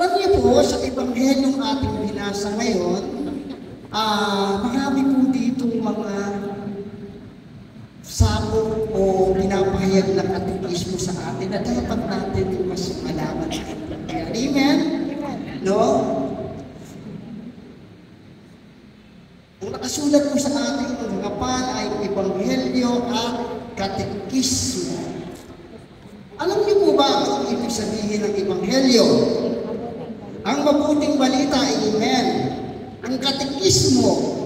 Alam niyo po, sa Ebanghelyong ating binasa ngayon, marami po dito mga sako o pinapahayag na katekismo sa atin na dapat natin mas malaman. Amen? No? Ang nakasulat po sa ating harapan ay Ebanghelyo at katekismo. Alam niyo po ba ang ibig sabihin ng Ebanghelyo? Ang mabuting balita, amen. Ang katekismo,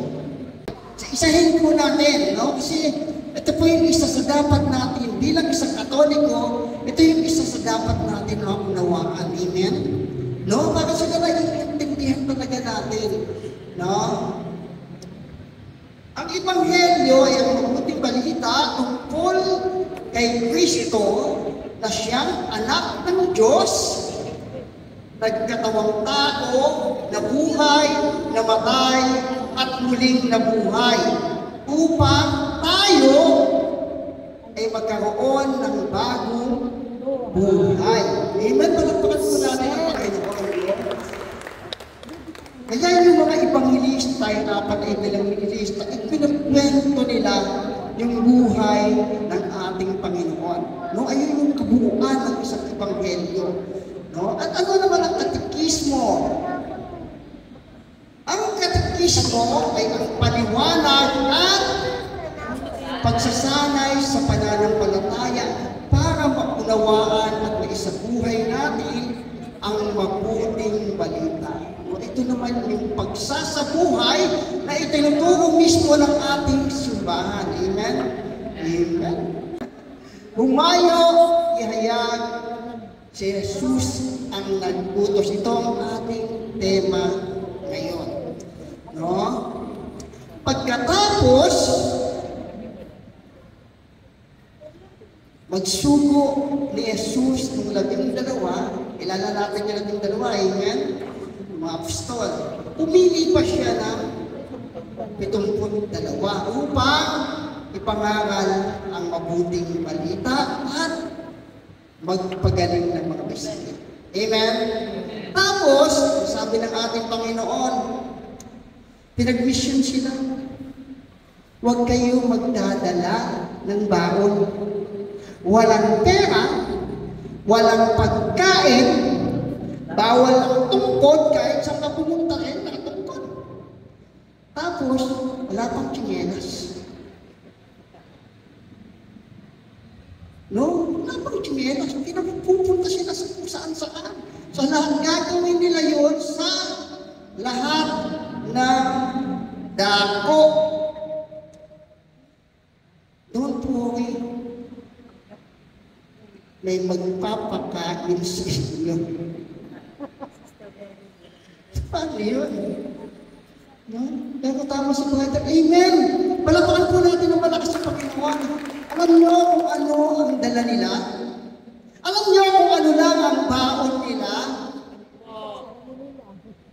isa-isahin po natin, no? Kasi ito po yung isa sa dapat natin, bilang isang Katoliko, ito yung isa sa dapat natin maunawaan, amen? No? Para siguro iintindihan talaga natin, no? Ang Ebanghelyo ay ang mabuting balita tungkol kay Kristo na siyang anak ng Diyos, nagkatawang tao, nabuhay, namatay, at muling nabuhay upang tayo ay magkaroon ng bagong buhay. Amen? Palagpakan po natin ang Panginoon. Kaya yung mga Ebanghelista, yung apat na Ebanghelista, ipinakwento nila yung buhay ng ating Panginoon. No? Ayun yung kabuuan ng isang Ebanghelyo. No? At ano naman ang katekismo? Ang katekismo ay ang paliwanag at pagsasanay sa pananampalataya para maunawaan at maisabuhay natin ang mabuting balita. No? Ito naman yung pagsasabuhay na itinuturo mismo ng ating simbahan. Amen? Amen? Humayo, ihayag, si Jesus ang nag-utos. Ito ang ating tema ngayon. No? Pagkatapos, magsugo ni Jesus ng 12, ilala natin yung 12, amen? Mga apostol. Pumili pa siya ng 72 upang ipangaral ang mabuting balita at magpagaling ng mga bisaya. Amen? Tapos, sabi ng ating Panginoon, pinag-mission sila. Huwag kayong magdadala ng baon. Walang pera, walang pagkain, bawal ang tungkod kahit saan ka pumunta rin, nakatungkod. Tapos, wala pang tsinelas. No? Wala pang tsinelas. Pupunta sila sa kung saan-saan. So lahat gagawin nila yun sa lahat ng dako. Don't worry. May magpapakain sa inyo. Paano yun? No? Pero tama sa brother. Amen! Palapakan po natin ang malakas sa Panginoon. Alam niyo kung ano ang dala nila? Alam niyo kung ano lang ang baon nila?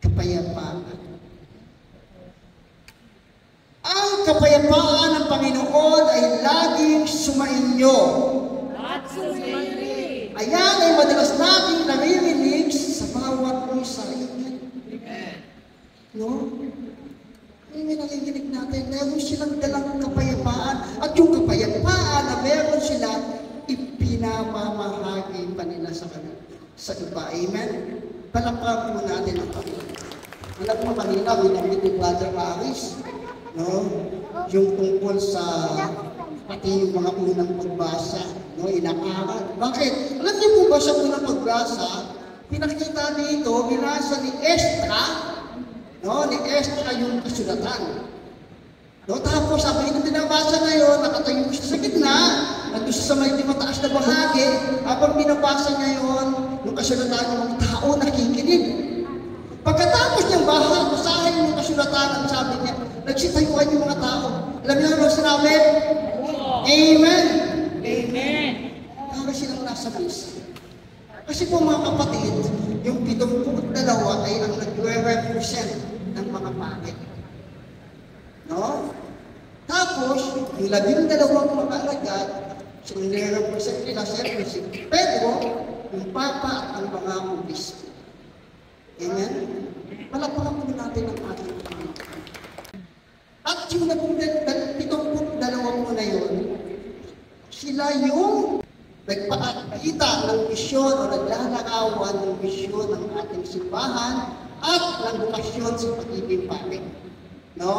Kapayapaan. Ang kapayapaan ng Panginoon ay laging sumainyo. At sumainyo. Ayan ay madalas nating naririnig sa bawat isa. No? May nakikinig natin, meron silang dalang kapayapaan at yung kapayapaan na meron sila, ipinamamahagi pa nila sa iba. Amen? Palakpakan po natin ang Panginoon. Alam mo kanina, binamit ni Brother Paris, no? Yung tungkol sa pati yung mga unang pagbasa, no? Inaaral. Bakit? Alam niyo po ba sa unang pagbasa, pinakita dito, binasa ni Estra, no, ni Estra yung kasulatan. No, tapos sabi nito binabasa na yun, nakatayo siya sa gitna, nandun siya sa may mataas na bahagi, habang binabasa niya yun, yung kasulatan ng mga tao nakikinig. Pagkatapos niyang basahin yung kasulatan, ang sabi niya, nagsitayuan yung mga tao. Alam niyo ano sinabi? Amen! Amen! Para silang nasa misa. Kasi po mga kapatid, yung 72 ay ang nagre-represent ng mga pangit. No? Tapos, yung 12 mga alagad, so nire-represent nila siyempre si Pedro, yung Papa at ang mga obispo. Amen? Palakpakan po natin ang ating Panginoon. At yung dalawa po na yun, sila yung nagpakita ng misyon o naglalarawan ng misyon ng ating simbahan at ng bukasyon sa pag-ibig pare. No?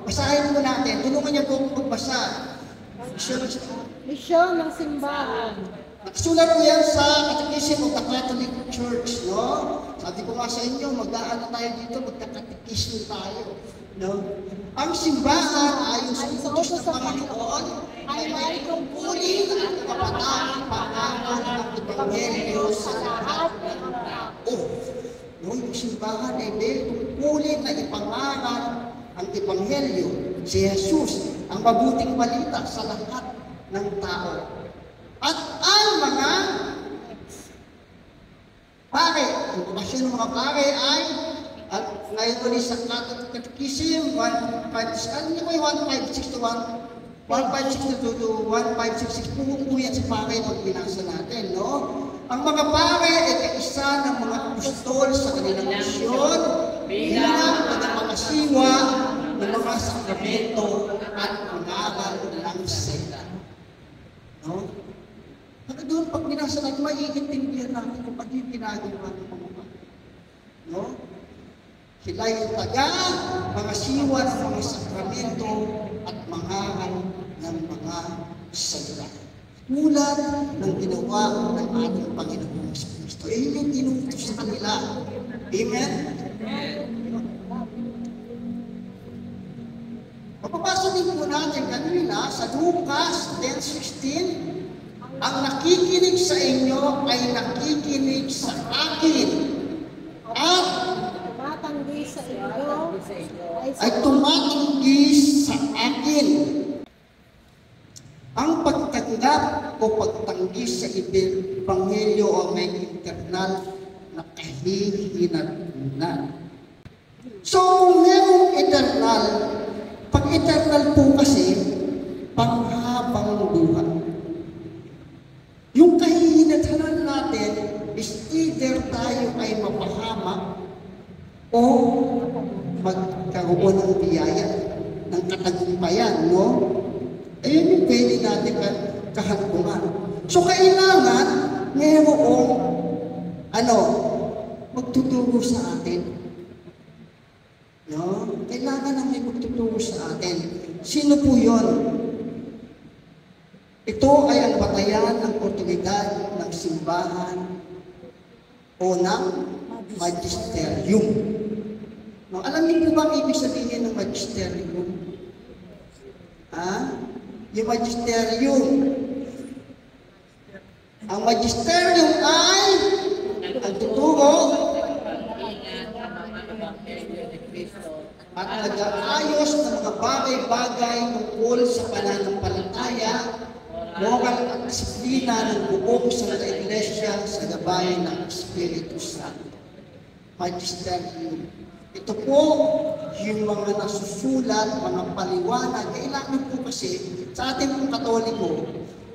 Basahin po natin. Tulungan niyo po kung magbasa. Misyon ng simbahan. Nakasulat po yan sa Catechism of the Catholic Church, no? Sabi ko nga sa inyo, mag-aano tayo dito, magka-catechism tayo, no? Ang simbahan ayon sa utos ng Panginoon ay may tungkulin at kapatang pangalan ng Ebanghelyo sa lahat ng tao. No? Yung simbahan ay may tungkulin na ipangaral ang Ebanghelyo, si Jesus, ang mabuting balita sa lahat ng tao. At ang mga pare, ang bukasyon ng mga pare ay, at ngayon ulit sa Catechism, 1562 to 1566, po yan sa pare pag binasa natin, no? Ang mga pare ay kaisa ng mga apostol sa kanilang misyon bilang tagapangasiwa ng mga sakramento at pangaral ng salita. No? At doon, pag binasa natin, maiintindihan natin kung pati ginagawa ng mga pare. No? Sila yung mga siwa ng mga sakramento at mangaral ng mga salita. Tulad ng ginawa ng ating Panginoon sa Kristo. Yun yung tinutos sa kanila. Amen? Mapapasa din po natin kanina sa Lucas 10:16, ang nakikinig sa inyo ay nakikinig sa akin. At Tumatanggi sa inyo ay tumatanggi sa akin. Ang pagtanggap o pagtanggi sa Ebanghelyo ay may internal na kahihinatnan. So, kung merong eternal, pag eternal po kasi, panghabang buhay. Yung kahihinatnan natin is either tayo ay mapahamak o magkaroon ng biyaya, ng katagumpayan, no? Ayun yung pwede natin kahantungan. So, kailangan mayroong magtuturo sa atin. No? Kailangan na may magtuturo sa atin. Sino po yun? Ito ay ang batayan ng otoridad ng simbahan o ng magisterium. No, alam niyo po ba ang ibig sabihin ng magisterium? Yung magisterium. Ang magisterium ay ang tuturo at nag-aayos ng mga bagay-bagay tungkol sa pananampalataya, moral at disiplina ng buong Santa Iglesia sa gabay ng Espiritu Santo. Magisterium. Ito po yung mga nasusulat, mga paliwanag. Kailangan po kasi sa ating pong Katoliko,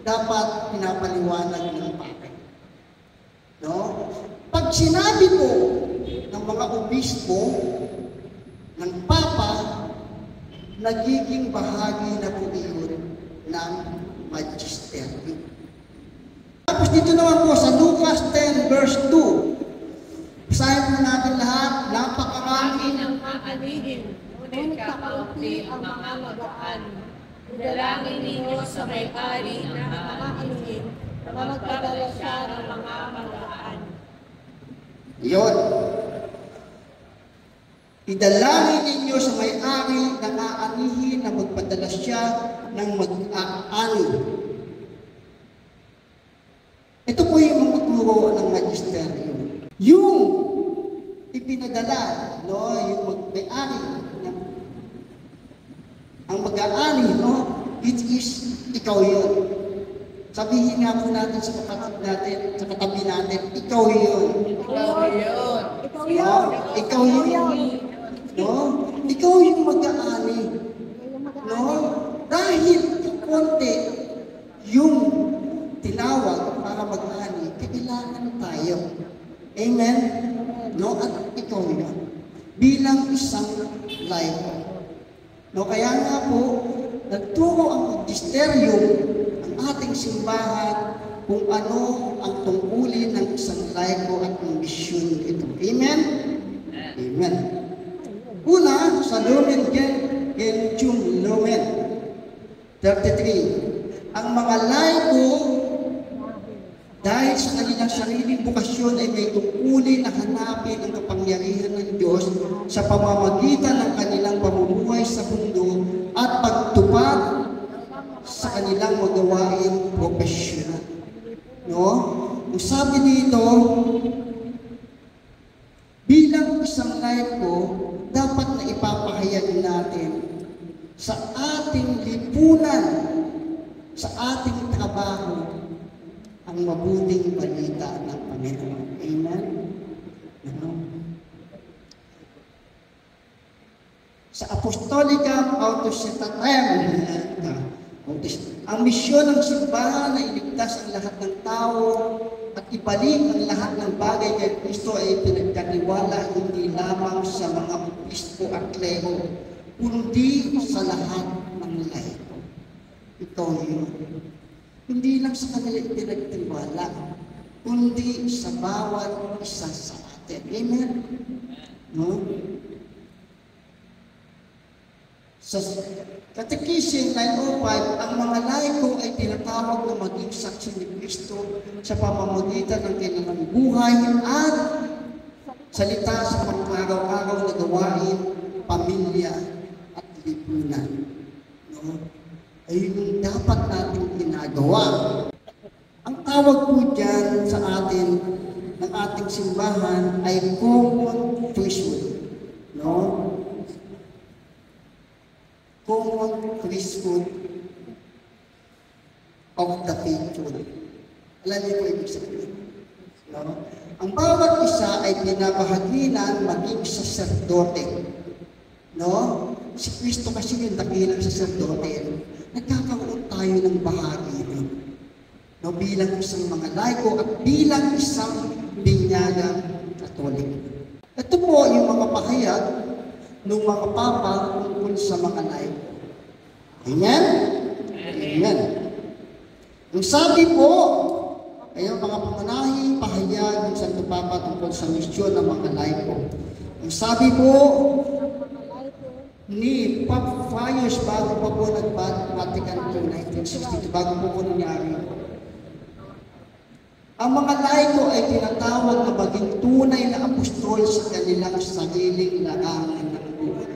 dapat pinapaliwanag ng Papa. No? Pag sinabi po ng mga obispo, ng Papa, nagiging bahagi na po iyon ng magisterium. Tapos dito naman po sa Lucas 10 verse 2, basahin po natin lahat, napakarami ng aanihin, ngunit kakaunti ang mga magaan. Dalangin ninyo sa may-ari ng mga aanihin na magpadala siya ng mga magaan. Iyon. Idalangin ninyo sa may-ari ng aanihin na magpadala siya ng mag-aani. Ito po yung mga turo ng magisterium. Yung ipinadala, no, yung may-ari, ang mag-aani, no, it is ikaw yun. Sabihin nga po natin sa katabi natin, ikaw yun. Ikaw yun. Ikaw No? yun. Ikaw yun. No? Ikaw yung mag-aani. No? Dahil konti yung tinawag para mag-aani, kailangan tayo. Amen? no? At ikaw yun. Bilang isang laiko. No, kaya nga po, nagturo ang magisteryo, ang ating simbahan, kung ano ang tungkulin ng isang laiko at ang misyon ito. Amen? Amen. Una, sa Lumen Gentium Lumen 33, ang mga laiko, dahil sa kanilang sariling bukasyon ay may tungkulin na hanapin ang kapangyarihan ng Diyos sa pamamagitan ng kanilang pamumuhay sa mundo at pagtupad sa kanilang magawain professional. No? Ang sabi dito, bilang isang laiko, dapat na ipapahayag natin sa ating lipunan, sa ating trabaho, ang mabuting balita ng Panginoon. Amen? No? Sa Apostolica Authoritatem, ang misyon ng simbahan na iligtas ang lahat ng tao at ibalik ang lahat ng bagay kay Kristo ay pinagkatiwala hindi lamang sa mga obispo at klero, kundi sa lahat ng laiko. Ito yun. Hindi lang sa kanila ipinagtiwala, kundi sa bawat isa sa atin. Amen? No? Sa Catechism 905, ang mga laiko ay tinatawag na maging saksi ni Kristo sa pamamagitan ng kanilang buhay at salita sa pang-araw-araw na gawain, pamilya at lipunan. No? Ay yung dapat natin ginagawa. Ang tawag po dyan sa atin, ng ating simbahan ay common priesthood. No? Common priesthood of the faithful. Alam niyo po ibig sabihin? No? Ang bawat isa ay pinabahaginan maging saserdote. No? Si Kristo kasi yung dakilang saserdote. Nagkakaroon tayo ng bahagi nun. No? Bilang isang mga laiko at bilang isang binyagang Katolik. Ito po yung mga pahayag ng mga papa tungkol sa mga laiko. Amen? Amen. Yung sabi po, ay ang mga pangunahing pahayag ng Santo Papa tungkol sa misyon ng mga laiko. Yung sabi po ni Pope Pius bago pa po nag-Vatican II 1962, bago po nangyari. Ang mga laiko ay tinatawag na maging tunay na apostol sa kanilang sariling larangan ng buhay.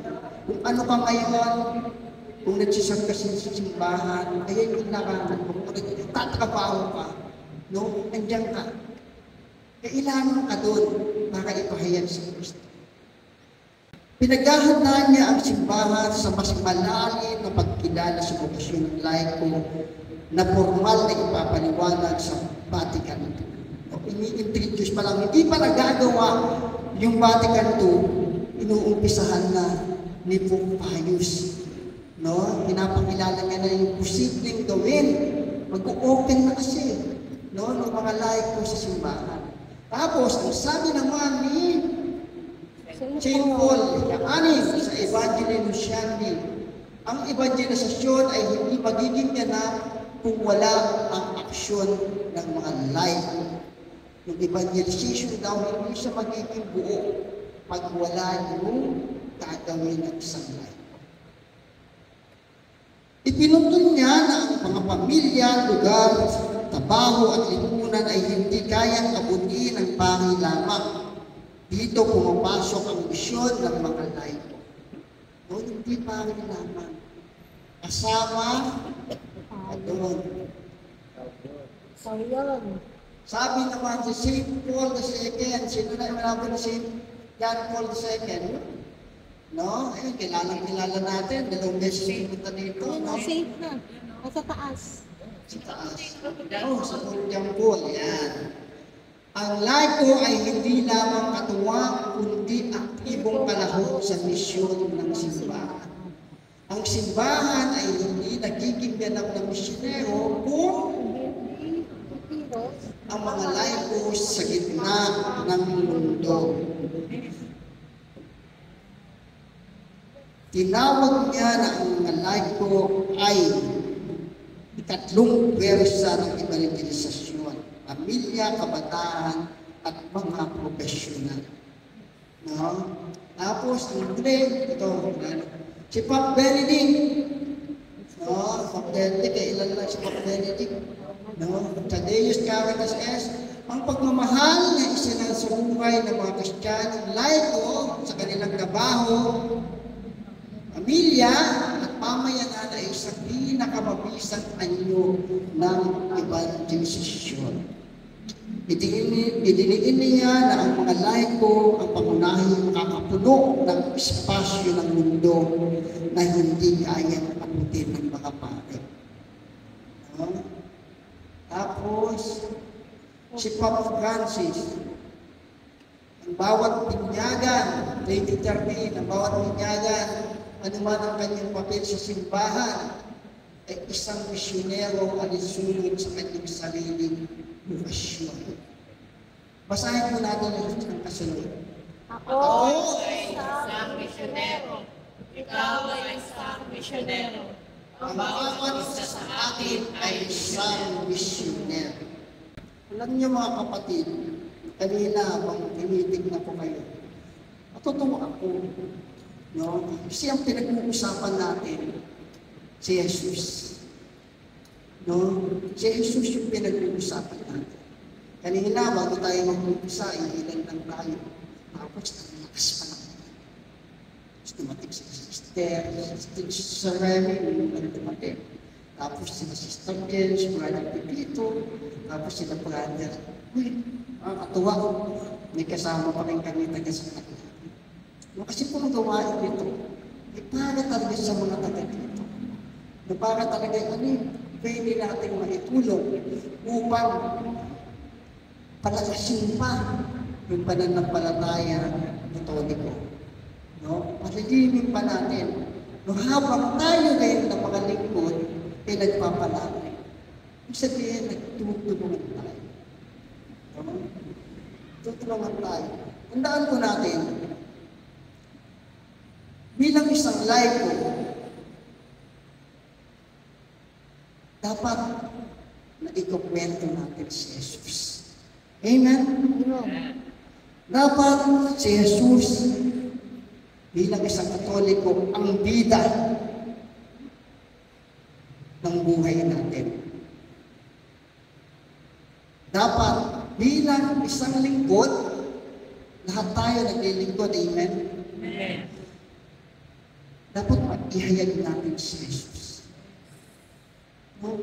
Kung ano ka ngayon, kung nagsisang kasi sa simbahan, ayan yung larangan mo. Kung nagtatrabaho ka, no? Nandiyan ka. Kailangan ka doon para ipahayag sa Kristo. Pinaghahandaan niya ang simbahan sa mas malalim na pagkilala sa bukasyon ng laiko na formal na ipapaliwanag sa Vatican II. Ini-introduce pa lang, hindi pa nagagawa yung Vatican II, inuumpisahan na ni Pope Pius. No? Pinapakilala niya na yung posibleng gawin. Mag-open na kasi, no? Ng mga laiko sa simbahan. Tapos, ang sabi naman ni St. Paul, anin sa Evangelii Luciani, ang evangelisasyon ay hindi magiging ganap kung wala ang aksyon ng mga laiko. Yung evangelization daw, hindi siya magiging buo pag wala yung gagawin ng isang laiko. Ipinutol niya na ang mga pamilya, lugar, trabaho at lipunan ay hindi kayang abutin ng pari lamang. Dito pumapasok ang misyon ng mga laiko. No, hindi pari lamang. Kasama at doon. So, yun. Sabi naman si St. Paul II, sino na yung na St. John Paul II? No? Ayun, kilala natin. Dalawang beses pumunta dito. Yun, No? safe na. Nasa taas. Sa taas. Oh, sa St. John Paul. Yan. Ang laiko ay hindi lamang katuwang, kundi aktibong kalahok sa misyon ng simbahan. Ang simbahan ay hindi nagiging ganap na misyonero kung ang mga laiko sa gitna ng mundo. Tinawag niya na ang mga laiko ay ikatlong pwersa ng evangelisasyon, pamilya, kabataan, at mga profesional. No? Tapos, ang huli, ito, si Pop Benedict. No? Pop Benedict, ilan lang si Pop Benedict. No? Tadeus Caritas S. Ang pagmamahal na isinasubuhay ng mga Kristiyanong laiko sa kanilang trabaho, pamilya, at pamayanan ay isang pinakamabisang anyo ng evangelisasyon. Idiniin niya na ang mga laiko ang pangunahing makakapuno ng espasyo ng mundo na hindi kayang abutin ng mga pare. No? Tapos, si Pope Francis, ang bawat binyagan, 2013, ang bawat binyagan, anuman ang kanyang papel sa simbahan, ay isang misyonero alinsunod sa kanyang sariling bukasyon. Basahin po natin ang kasunod. Ako ay isang misyonero. Ikaw ay isang misyonero. Ang bawat isa sa atin ay isang misyonero. Alam niyo mga kapatid, kanina habang tinitignan ko kayo, matutuwa ako. No? Kasi ang pinag-uusapan natin, si Jesus. No? Si Jesus yung pinag-uusapan natin. Kanina, bago tayo mag-uusa, ilan lang tayo. Tapos, ang lakas pa lang. Tapos, dumating si Sister, si Remy, ang dumating. Tapos, sila Sister Jen, si Brother Pepito, tapos sila Brother. Uy, nakakatuwa. May kasama pa rin kami taga-sakit. No, kasi kung gawain dito, para talaga sa mga taga dito. No, para talaga pwede natin maitulong upang palakasin pa yung pananampalataya Katoliko. No? Palilimin pa natin. No, habang tayo ngayon ng mga lingkod, ay nagpapalaki. Ibig sabihin, nagtutulungan tayo. No? Tutulungan tayo. Tandaan ko natin, bilang isang laiko, dapat na ikukwento natin si Jesus. Amen? Dapat si Jesus, bilang isang Katoliko, ang bida ng buhay natin. Dapat bilang isang lingkod, lahat tayo naglilingkod. Amen? Amen. Dapat ihayag natin si Jesus. No?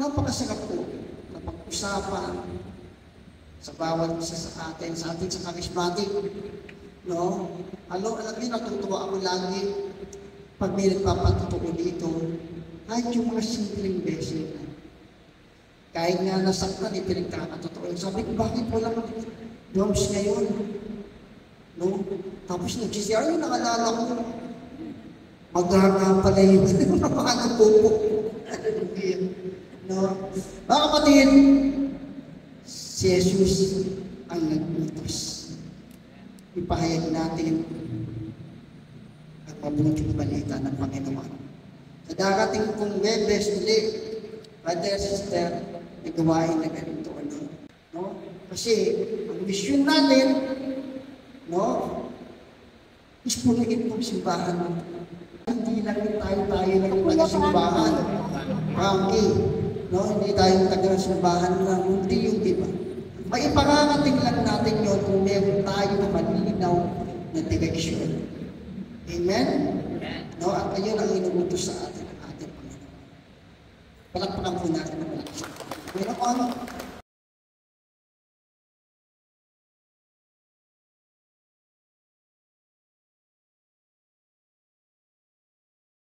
Napakasarap po na pag-usapan sa bawat isa sa atin sa charismatic. No? Alam niyo, natutuwa ako lagi pag may nagpapatutuo dito, kahit yung mga simpleng blessing. Kahit nga nasaktan, pinagkakatotoo. Sabi ko, bakit walang drums ngayon? No? Tapos nag-CR, yung nakalala ko, maghanga pala yung mga pupo. No? Mga kapatid, si Jesus ang nag-utos. Ipahayag natin ang mabuting balita ng Panginoon. Sa darating kong Webes ulit, brother, sister, may gawain na ganito. No? Kasi ang misyon natin, no, is punuin po simbahan natin. Hindi lang tayo ng taga-simbahan. Frankie, no? Hindi tayo taga-simbahan na hindi yung iba. May ipangangating lang natin yun kung meron tayo na malinaw na direksyon. Amen? No? At ayun ang inuutos sa atin ng ating Panginoon. Palakpakan po natin ang malakas. Panginoon,